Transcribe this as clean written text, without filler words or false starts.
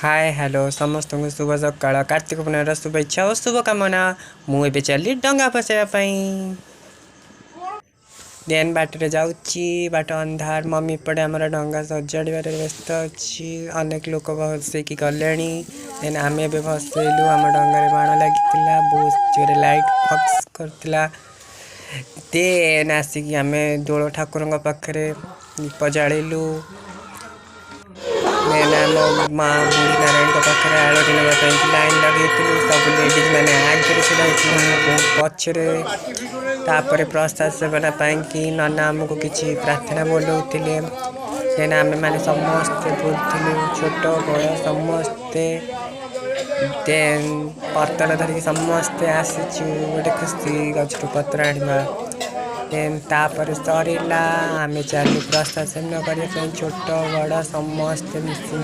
Hi hello समस्त को शुभ सकाळ कार्तिक पूर्णिमार शुभेच्छा और शुभकामना। मुझे चली डंगा फसाइवाई देन बाटर जाऊँगी बाट अंधार मम्मी पड़े आम डंगा सजाड़ व्यस्त अच्छी अनेक लोक भसैकी गले देन आम ए भसैलु आम डंगार बाण लगी बहुत जोरे लाइट फक्स करथिला। देन आसिक आम दोल ठाकुर पाखे दीप जालु देन आम माँ बुढ़ी नारायण पाखे आलती नापी लाइन लगे सब लेडीज मैंने आगे छड़ा पछरे तापर प्रसाद सेवन पाई नना आमको किसी प्रार्थना बोलते देन आम मैंने समस्ते बोलूँ छोट बड़ समस्ते देन पतल धरिकी समस्ते आसीचु गोटे खुशी गचर पत्र आना देन तापर सरला आम चलू प्रसाद सेवन करने छोट बड़ समस्ते मिसी